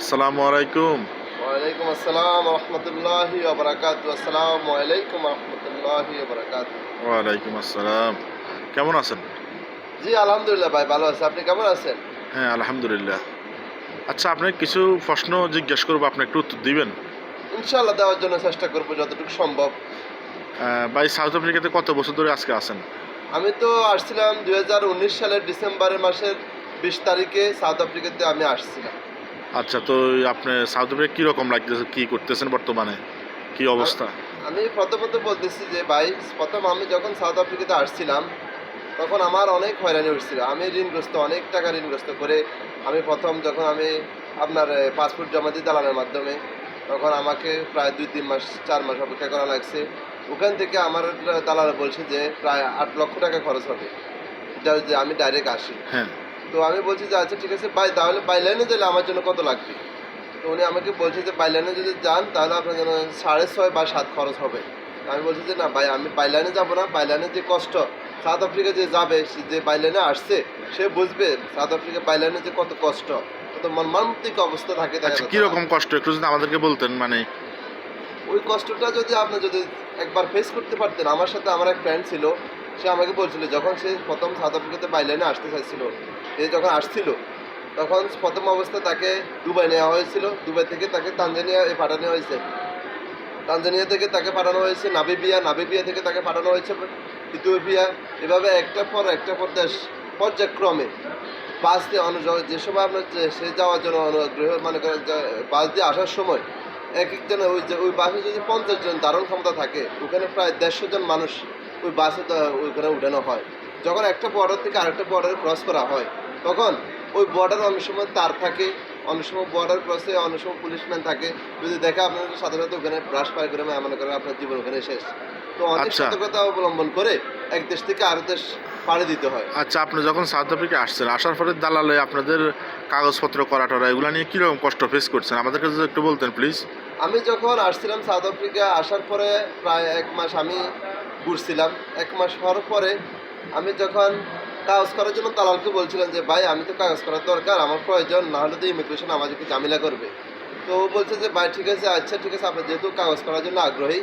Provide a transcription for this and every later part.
আসসালামু আলাইকুম। ওয়ালাইকুম আসসালাম রহমতুল্লাহি ওয়া বারাকাতুহু। আসসালামু আলাইকুম রহমতুল্লাহি ওয়া বারাকাতুহু। ওয়ালাইকুম আসসালাম। কেমন আছেন? জি আলহামদুলিল্লাহ ভাই, ভালো আছি। আপনি কেমন আছেন? হ্যাঁ, আলহামদুলিল্লাহ। আচ্ছা, আপনাকে কিছু প্রশ্ন জিজ্ঞেস করবো, আপনি একটু উত্তর দিবেন? ইনশাআল্লাহ দেওয়ার জন্য চেষ্টা করব যতটুকু সম্ভব। ভাই, সাউথ আফ্রিকাতে কত বছর ধরে আজকে আছেন? আমি তো আসছিলাম 2019 সালের ডিসেম্বরের মাসের 20 তারিখে সাউথ আফ্রিকাতে আমি আসছিলাম। আচ্ছা, তো আপনি সাউথ আফ্রিকা কীরকম লাগতেছে, কী করতেছেন বর্তমানে, কী আ- অবস্থা? আমি প্রথমত বলতেছি যে ভাই, প্রথম আমি যখন সাউথ আফ্রিকাতে আসছিলাম তখন আমার অনেক হয়রানি হচ্ছিল। আমি ঋণগ্রস্ত, অনেক টাকা ঋণগ্রস্ত করে আমি প্রথম যখন আমি আপনার পাসপোর্ট জমা দিই দালালের মাধ্যমে, তখন আমাকে প্রায় 2-3 মাস 4 মাস অপেক্ষা করা লাগছে। ওখান থেকে আমার দালাল বলছে যে প্রায় 8 লক্ষ টাকা খরচ হবে, এটা যে আমি ডাইরেক্ট আসি। হ্যাঁ। তো আমি বলছি যে আচ্ছা ঠিক আছে ভাই, তাহলে বাইলাইনে গেলে আমার জন্য কত লাগবে? তো উনি আমাকে বলছে যে বাইলাইনে যদি যান তাহলে আপনার জন্য 6.5 বা 7 খরচ হবে। আমি বলছি যে না ভাই, আমি বাইলাইনে যাবো না। বাইলাইনের যে কষ্ট, সাউথ আফ্রিকা যে যাবে, সে যে বাইলাইনে আসছে সে বুঝবে সাউথ আফ্রিকা বাইলাইনে যে কত কষ্ট, কত মর্মান্তিক অবস্থা থাকে দেখা আচ্ছা, যায় তারা। কীরকম কষ্ট একটু যদি আমাদেরকে বলতেন মানে। ওই কষ্টটা যদি আপনি যদি একবার ফেস করতে পারতেন। আমার সাথে আমার এক ফ্রেন্ড ছিল, সে আমাকে বলছিল যখন সে প্রথম সাউথ আফ্রিকাতে বাইলাইনে আসতে চাইছিল, সে যখন আসছিল তখন প্রথম অবস্থায় তাকে দুবাই নেওয়া হয়েছিল। দুবাই থেকে তাকে তানজানিয়া পাঠানো হয়েছে। তানজানিয়া থেকে তাকে পাঠানো হয়েছে নামিবিয়া, নামিবিয়া থেকে তাকে পাঠানো হয়েছে ইথিওপিয়া। এভাবে একটা পর দেশ পর্যায়ক্রমে বাস দিয়ে যে সময় আপনার সে যাওয়ার জন্য অনুগ্রহ মানে করেন যে বাস দিয়ে আসার সময় এক একজন ওই বাসে যদি 50 জন ধারণ ক্ষমতা থাকে, ওখানে প্রায় 150 জন মানুষ ওই বাসে ওইখানে উঠানো হয়। যখন একটা বর্ডার থেকে আরেকটা বর্ডারে ক্রস করা হয়, তখন ওই বর্ডার অনেক সময় তার থাকে, অনেক সময় বর্ডার ক্রসে অনেক সময় পুলিশম্যান থাকে। যদি দেখে আপনার সাথে সাথে ওখানে ব্রাশ পার করে মনে করেন আপনার জীবন ওখানে শেষ। তো অনেক আচ্ছা। সতর্কতা অবলম্বন করে এক দেশ থেকে আরেক দেশ পাড়ি দিতে হয়। আচ্ছা, আপনি যখন সাউথ আফ্রিকা আসছেন, আসার পরে দালালে আপনাদের কাগজপত্র করা টরা এগুলো নিয়ে কীরকম কষ্ট ফেস করছেন, আমাদেরকে যদি একটু বলতেন প্লিজ। আমি যখন আসছিলাম সাউথ আফ্রিকা, আসার পরে প্রায় 1 মাস আমি ঘুরছিলাম। 1 মাস হওয়ার পরে আমি যখন কাগজ করার জন্য দালালকে বলছিলাম যে ভাই, আমি তো কাগজ করার দরকার, আমার প্রয়োজন, না হলে তো ইমিগ্রেশন আমাদেরকে ঝামেলা করবে। তো ও বলছে যে ভাই ঠিক আছে, আচ্ছা ঠিক আছে, আপনি যেহেতু কাগজ করার জন্য আগ্রহী,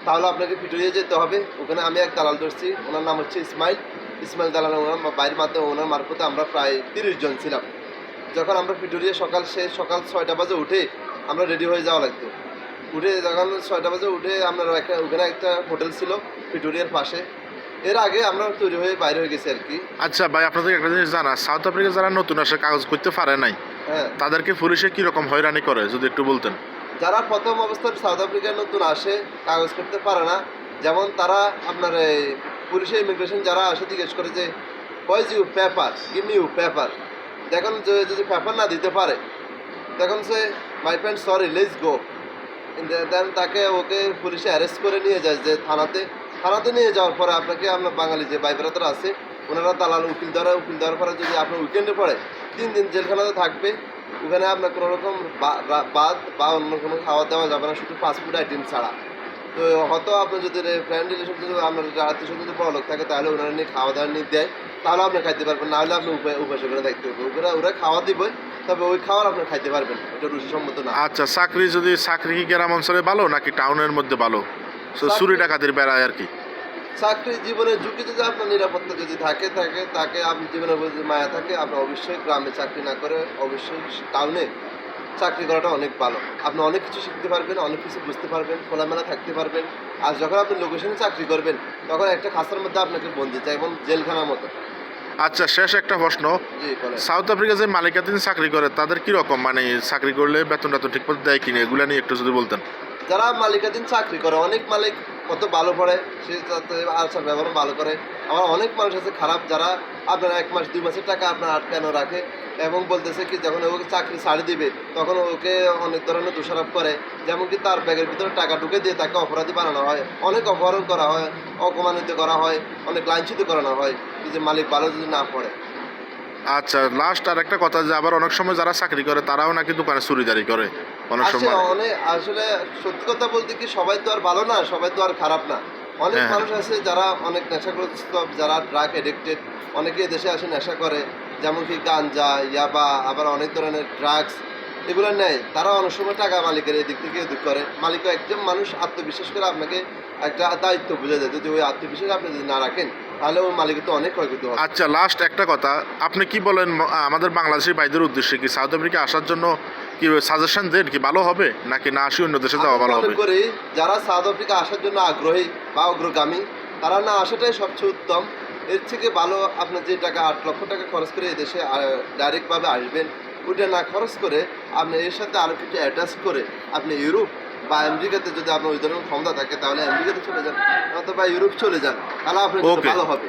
তাহলে আপনাকে পিটুরিয়ে যেতে হবে। ওখানে আমি এক দালাল ধরছি, ওনার নাম হচ্ছে ইসমাইল। ইসমাইল দালাল, ওনার বাইরের মাধ্যমে ওনার মারফতে আমরা প্রায় 30 জন ছিলাম। যখন আমরা পিটুরিয়া সকাল 6টা বাজে উঠে আমরা রেডি হয়ে যাওয়া লাগতো। উঠে যখন 6টা বাজে উঠে আমরা ওখানে একটা হোটেল ছিল পিটুরিয়ার পাশে। এর আগে আমরা তৈরি হয়ে বাইরে হয়ে গেছি আর কি। আচ্ছা ভাই, আপনাদের একটা জিনিস জানা, সাউথ আফ্রিকা যারা নতুন আসে কাগজ করতে পারে নাই, হ্যাঁ, তাদেরকে পুলিশে কীরকম হয়রানি করে যদি একটু বলতেন। যারা প্রথম অবস্থায় সাউথ আফ্রিকায় নতুন আসে, কাগজ করতে পারে না, যেমন তারা আপনার এই পুলিশে ইমিগ্রেশন যারা আসে জিজ্ঞেস করে যে কয়েজ you paper, give me you paper. দেখুন যদি পেপার না দিতে পারে, তখন সে my friend sorry let's go. Then ওকে পুলিশে অ্যারেস্ট করে নিয়ে যায় যে থানাতে নিয়ে যাওয়ার পরে আপনাকে আপনার বাঙালি যে ভাই ব্রাদার আছে, ওনারা দালাল উকিল দেওয়ার পরে যদি আপনার উইকেন্ডে পড়ে 3 দিন জেলখানাতে থাকবে। ওখানে আপনার কোনো রকম বাদ বা অন্য কোনো খাওয়া দাওয়া যাবে না, শুধু ফাস্টফুড আইটেম ছাড়া। তো হয়তো আপনার যদি ফ্রেন্ড রিলেশন যদি আপনার আত্মীয় স্বজন যদি বড় লোক থাকে, তাহলে ওনারা নিয়ে খাওয়া দাওয়া নিয়ে দেয়, তাহলে আপনি খাইতে পারবেন। না হলে আপনি উপাসে করে দেখতে হবে। ওরা খাওয়া দিবে, তবে ওই খাওয়ার আপনি খাইতে পারবেন, এটা রুচিসম্মত না। আচ্ছা, চাকরি কি গ্রাম অঞ্চলে ভালো নাকি টাউনের মধ্যে ভালো? চুরি চাকরি ডাকাতির বেড়ায় আর কি। চাকরি জীবনের ঝুঁকি যদি আপনার নিরাপত্তা যদি তাকে আপনি জীবনের প্রতি যদি মায়া থাকে, আপনি অবশ্যই গ্রামে চাকরি না করে অবশ্যই টাউনে চাকরি করাটা অনেক ভালো। আপনি অনেক কিছু শিখতে পারবেন, অনেক কিছু বুঝতে পারবেন, খোলামেলা থাকতে পারবেন। আর যখন আপনি লোকেশনে চাকরি করবেন, তখন একটা খাঁচার মধ্যে আপনাকে বন্দি চাই, এবং জেলখানার মতো। আচ্ছা, শেষ একটা প্রশ্ন। জি বলেন। সাউথ আফ্রিকা যে মালিকাধীন চাকরি করে তাদের কীরকম, মানে চাকরি করলে বেতনটা তো ঠিক মতো দেয় কিনা, এগুলো নিয়ে একটু যদি বলতেন। যারা মালিকাধীন চাকরি করে, অনেক মালিক কত ভালো পড়ে, সে তাতে আচার ব্যবহার ভালো করে। আবার অনেক মানুষ আছে খারাপ, যারা আপনার 1 মাস 2 মাসের টাকা আপনার আটকানো রাখে, এবং বলতেছে কি যখন ওকে চাকরি ছাড়ি দিবে তখন ওকে অনেক ধরনের দোষারোপ করে। যেমন কি তার ব্যাগের ভিতরে টাকা ঢুকে দিয়ে তাকে অপরাধী বানানো হয়, অনেক অপহরণ করা হয়, অপমানিত করা হয়, অনেক লাঞ্ছিত করানো হয়, যে মালিক ভালো যদি না পড়ে। আচ্ছা, লাস্ট আর একটা কথা, যে আবার অনেক সময় যারা চাকরি করে তারাও নাকি দোকানে চুরিদারি করে অনেক সময়। আসলে সত্যি কথা বলতে কি, সবাই তো আর ভালো না, সবাই তো আর খারাপ না। অনেক হ্যাঁ, হ্যাঁ। মানুষ আছে যারা অনেক নেশাগ্রস্ত, যারা ড্রাগ এডিক্টেড, অনেকে দেশে আসে নেশা করে, যেমন কি গাঞ্জা, ইয়াবা, আবার অনেক ধরনের ড্রাগস, এগুলো নেয়, তারা অনেক সময় টাকা মালিকের এদিক থেকে এদিক করে। মালিকও একজন মানুষ আত্মবিশ্বাস করে আপনাকে একটা দায়িত্ব বুঝে দেয়, যদি ওই আত্মবিশ্বাস আপনি যদি না রাখেন তাহলে ওই মালিকের তো অনেক ক্ষয়ক্ষতি হবে। আচ্ছা, লাস্ট একটা কথা, আপনি কি বলেন আমাদের বাংলাদেশি ভাইদের উদ্দেশ্যে, কি সাউথ আফ্রিকা আসার জন্য কি সাজেশন দেন, কি ভালো হবে নাকি না আসি অন্য দেশে যাওয়া ভালো আমি হবে? মনে করি যারা সাউথ আফ্রিকা আসার জন্য আগ্রহী বা অগ্রগামী, তারা না আসাটাই সবচেয়ে উত্তম। এর থেকে ভালো আপনার যে টাকা 8 লক্ষ টাকা খরচ করে এই দেশে ডাইরেক্টভাবে আসবেন, ওইটা না খরচ করে আপনি এর সাথে আরও কিছু অ্যাটাচ করে আপনি ইউরোপ বা আমেরিকাতে যদি আপনার ওই ধরনের ক্ষমতা থাকে তাহলে আমেরিকাতে চলে যান, অথবা ইউরোপ চলে যান, তাহলে আপনার জন্য ওকে ভালো হবে।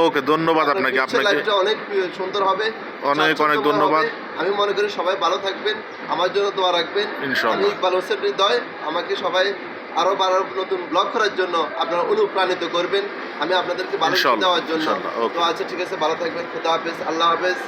ওকে, ধন্যবাদ আপনাকে। আপনার লাইফটা অনেক সুন্দর হবে, অনেক স্বাচ্ছন্দ্যময় ধন্যবাদ। হবে। আমি মনে করি সবাই ভালো থাকবেন, আমার জন্য দোয়া রাখবেন। ইনশাআল্লাহ। আমি ইকবাল হোসেন হৃদয়, আমাকে সবাই আরো নতুন ব্লগ করার জন্য আপনারা অনুপ্রাণিত করবেন, আমি আপনাদেরকে ভালো কিছু ইনশাআল্লাহ, দেওয়ার জন্য। ইনশাআল্লাহ, ওকে। তো আচ্ছা, ঠিক আছে, ভালো থাকবেন, খুদা হাফেজ, আল্লাহ হাফেজ।